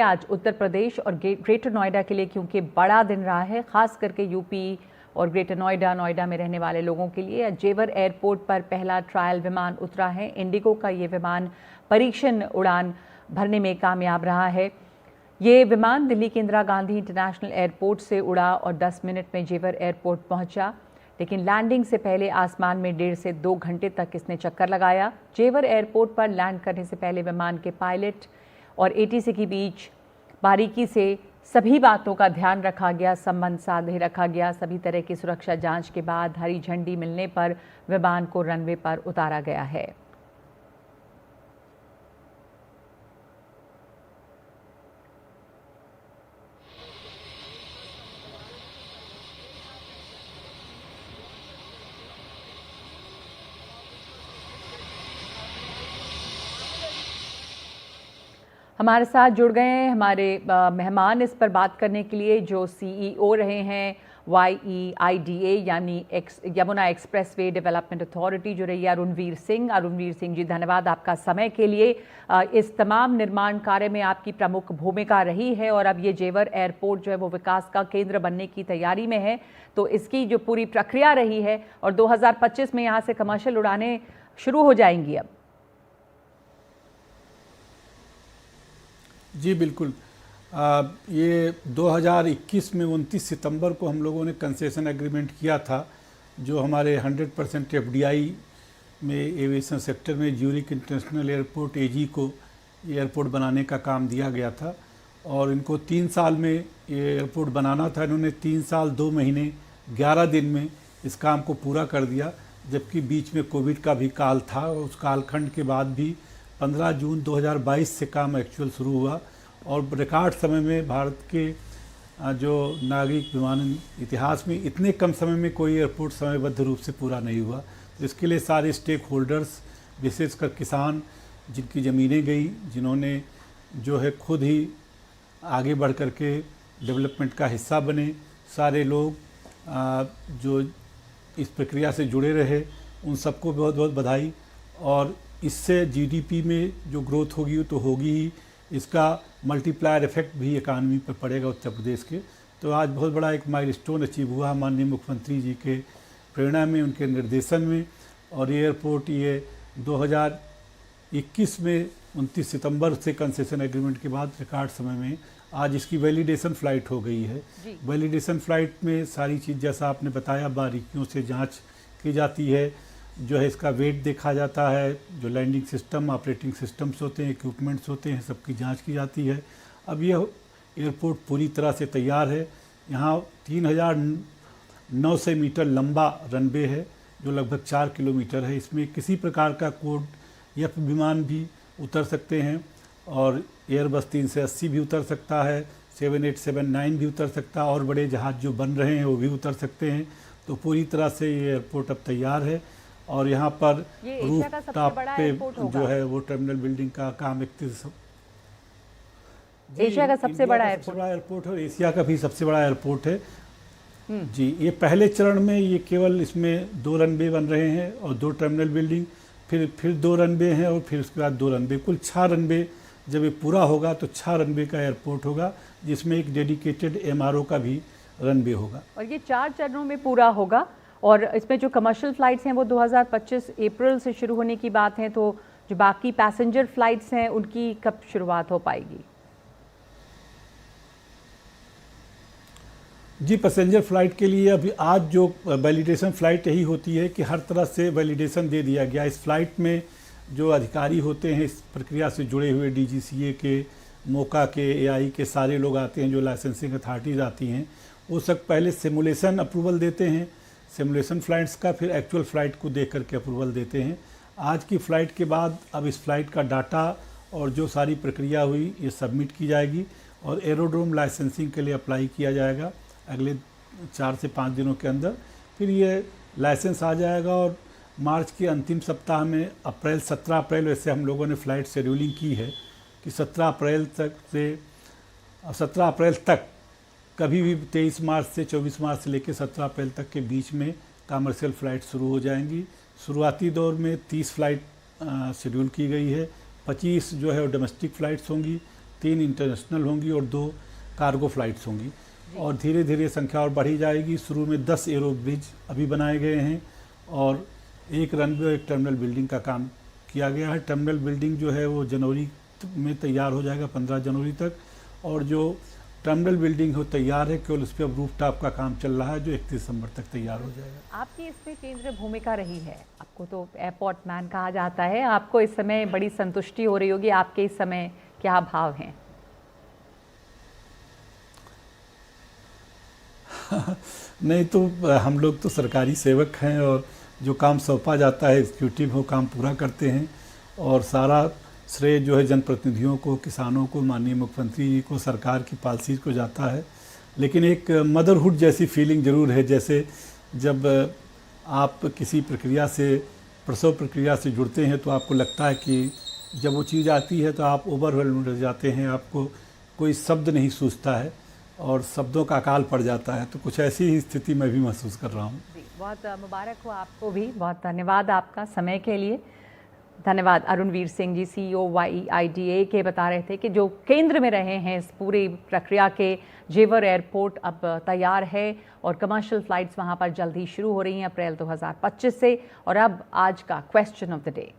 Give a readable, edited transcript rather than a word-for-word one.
आज उत्तर प्रदेश और ग्रेटर नोएडा के लिए क्योंकि बड़ा दिन रहा है, खास करके यूपी और ग्रेटर नोएडा में रहने वाले लोगों के लिए जेवर एयरपोर्ट पर पहला ट्रायल विमान उतरा है। इंडिगो का ये विमान परीक्षण उड़ान भरने में कामयाब रहा है। ये विमान दिल्ली के इंदिरा गांधी इंटरनेशनल एयरपोर्ट से उड़ा और 10 मिनट में जेवर एयरपोर्ट पहुंचा, लेकिन लैंडिंग से पहले आसमान में 1.5 से 2 घंटे तक इसने चक्कर लगाया। जेवर एयरपोर्ट पर लैंड करने से पहले विमान के पायलट और एटीसी के बीच बारीकी से सभी बातों का ध्यान रखा गया, संबंध साधे रखा गया। सभी तरह की सुरक्षा जांच के बाद हरी झंडी मिलने पर विमान को रनवे पर उतारा गया है। हमारे साथ जुड़ गए हैं हमारे मेहमान इस पर बात करने के लिए, जो सीईओ रहे हैं YEIDA यानी यमुना एक्सप्रेसवे डेवलपमेंट अथॉरिटी, जो रही है अरुणवीर सिंह। अरुणवीर सिंह जी, धन्यवाद आपका समय के लिए। इस तमाम निर्माण कार्य में आपकी प्रमुख भूमिका रही है और अब ये जेवर एयरपोर्ट जो है वो विकास का केंद्र बनने की तैयारी में है, तो इसकी जो पूरी प्रक्रिया रही है और 2025 में यहाँ से कमर्शियल उड़ानें शुरू हो जाएंगी अब। जी बिल्कुल। ये 2021 में 29 सितंबर को हम लोगों ने कंसेशन एग्रीमेंट किया था, जो हमारे 100% FDI में एविएशन सेक्टर में ज्यूरिख इंटरनेशनल एयरपोर्ट AG को एयरपोर्ट बनाने का काम दिया गया था और इनको 3 साल में ये एयरपोर्ट बनाना था। इन्होंने 3 साल 2 महीने 11 दिन में इस काम को पूरा कर दिया, जबकि बीच में कोविड का भी काल था। उस कालखंड के बाद भी 15 जून 2022 से काम एक्चुअल शुरू हुआ और रिकॉर्ड समय में भारत के जो नागरिक विमानन इतिहास में इतने कम समय में कोई एयरपोर्ट समयबद्ध रूप से पूरा नहीं हुआ। तो इसके लिए सारे स्टेक होल्डर्स, विशेषकर किसान जिनकी ज़मीनें गई, जिन्होंने जो है खुद ही आगे बढ़ कर के डेवलपमेंट का हिस्सा बने, सारे लोग जो इस प्रक्रिया से जुड़े रहे, उन सबको बहुत बहुत बधाई। और इससे GDP में जो ग्रोथ होगी तो होगी ही, इसका मल्टीप्लायर इफेक्ट भी इकानमी पर पड़ेगा उत्तर प्रदेश के। तो आज बहुत बड़ा एक माइलस्टोन अचीव हुआ माननीय मुख्यमंत्री जी के प्रेरणा में, उनके निर्देशन में। और एयरपोर्ट ये 2021 में 29 सितंबर से कंसेशन एग्रीमेंट के बाद रिकॉर्ड समय में आज इसकी वैलिडेशन फ़्लाइट हो गई है। वैलिडेशन फ़्लाइट में सारी चीज़, जैसा आपने बताया, बारीकियों से जाँच की जाती है, जो है इसका वेट देखा जाता है, जो लैंडिंग सिस्टम, ऑपरेटिंग सिस्टम्स होते हैं, इक्विपमेंट्स होते हैं, सबकी जांच की जाती है। अब यह एयरपोर्ट पूरी तरह से तैयार है। यहाँ 3900 मीटर लंबा रनवे है, जो लगभग 4 किलोमीटर है। इसमें किसी प्रकार का कोड या विमान भी उतर सकते हैं और एयरबस 380 भी उतर सकता है, 7879 भी उतर सकता है और बड़े जहाज़ जो बन रहे हैं वो भी उतर सकते हैं। तो पूरी तरह से ये एयरपोर्ट अब तैयार है और यहाँ पर रूफ टॉप पे जो है वो टर्मिनल बिल्डिंग का काम एशिया का सबसे बड़ा एयरपोर्ट है और एशिया का भी सबसे बड़ा एयरपोर्ट है। जी, ये पहले चरण में ये केवल इसमें 2 रनवे बन रहे हैं और 2 टर्मिनल बिल्डिंग, फिर 2 रनवे हैं और फिर उसके बाद 2 रनवे, कुल 6 रनवे। जब ये पूरा होगा तो 6 रनवे का एयरपोर्ट होगा, जिसमें एक डेडिकेटेड MRO का भी रनवे होगा। और ये 4 चरणों में पूरा होगा और इसमें जो कमर्शियल फ़्लाइट्स हैं वो 2025 अप्रैल से शुरू होने की बात है, तो जो बाकी पैसेंजर फ़्लाइट्स हैं उनकी कब शुरुआत हो पाएगी? जी, पैसेंजर फ़्लाइट के लिए अभी आज जो वैलिडेशन फ़्लाइट यही होती है कि हर तरह से वैलिडेशन दे दिया गया। इस फ़्लाइट में जो अधिकारी होते हैं इस प्रक्रिया से जुड़े हुए, DGCA के, मोका के, AI के सारे लोग आते हैं, जो लाइसेंसिंग अथॉरिटीज़ आती हैं, वो सब पहले सिमुलेशन अप्रूवल देते हैं, सिमुलेशन फ़्लाइट्स का, फिर एक्चुअल फ़्लाइट को देख करके अप्रूवल देते हैं। आज की फ़्लाइट के बाद अब इस फ़्लाइट का डाटा और जो सारी प्रक्रिया हुई ये सबमिट की जाएगी और एरोड्रोम लाइसेंसिंग के लिए अप्लाई किया जाएगा अगले 4 से 5 दिनों के अंदर। फिर ये लाइसेंस आ जाएगा और मार्च के अंतिम सप्ताह में 17 अप्रैल वैसे हम लोगों ने फ़्लाइट शेड्यूलिंग की है कि 17 अप्रैल तक कभी भी 23 मार्च से 24 मार्च से लेकर 17 अप्रैल तक के बीच में कमर्शियल फ़्लाइट शुरू हो जाएंगी। शुरुआती दौर में 30 फ़्लाइट शेड्यूल की गई है, 25 जो है डोमेस्टिक फ़्लाइट्स होंगी, 3 इंटरनेशनल होंगी और 2 कार्गो फ्लाइट्स होंगी और धीरे धीरे संख्या और बढ़ी जाएगी। शुरू में 10 एरो ब्रिज अभी बनाए गए हैं और 1 रनवे और 1 टर्मिनल बिल्डिंग का काम किया गया है। टर्मिनल बिल्डिंग जो है वो जनवरी में तैयार हो जाएगा, 15 जनवरी तक, और जो टर्मिनल बिल्डिंग हो तैयार है, केवल उस पर अब रूफटॉप का काम चल रहा है जो 31 दिसंबर तक तैयार हो जाएगा। आपकी इसमें केंद्रीय भूमिका रही है, आपको तो एयरपोर्ट मैन कहा जाता है, आपको इस समय बड़ी संतुष्टि हो रही होगी, आपके इस समय क्या भाव हैं? नहीं तो हम लोग तो सरकारी सेवक हैं और जो काम सौंपा जाता है एग्जीक्यूटिव वो काम पूरा करते हैं और सारा श्रेय जो है जनप्रतिनिधियों को, किसानों को, माननीय मुख्यमंत्री जी को, सरकार की पॉलिसी को जाता है। लेकिन एक मदरहुड जैसी फीलिंग ज़रूर है, जैसे जब आप किसी प्रक्रिया से, प्रसव प्रक्रिया से जुड़ते हैं तो आपको लगता है कि जब वो चीज़ आती है तो आप ओवरवेल्म हो जाते हैं, आपको कोई शब्द नहीं सूझता है और शब्दों का अकाल पड़ जाता है। तो कुछ ऐसी ही स्थिति मैं भी महसूस कर रहा हूँ। बहुत मुबारक हो आपको भी, बहुत धन्यवाद आपका समय के लिए। धन्यवाद। अरुणवीर सिंह जी, CEO YEIDA के बता रहे थे कि जो केंद्र में रहे हैं इस पूरी प्रक्रिया के, जेवर एयरपोर्ट अब तैयार है और कमर्शियल फ़्लाइट्स वहाँ पर जल्द ही शुरू हो रही हैं अप्रैल 2025 से। और अब आज का क्वेश्चन ऑफ द डे।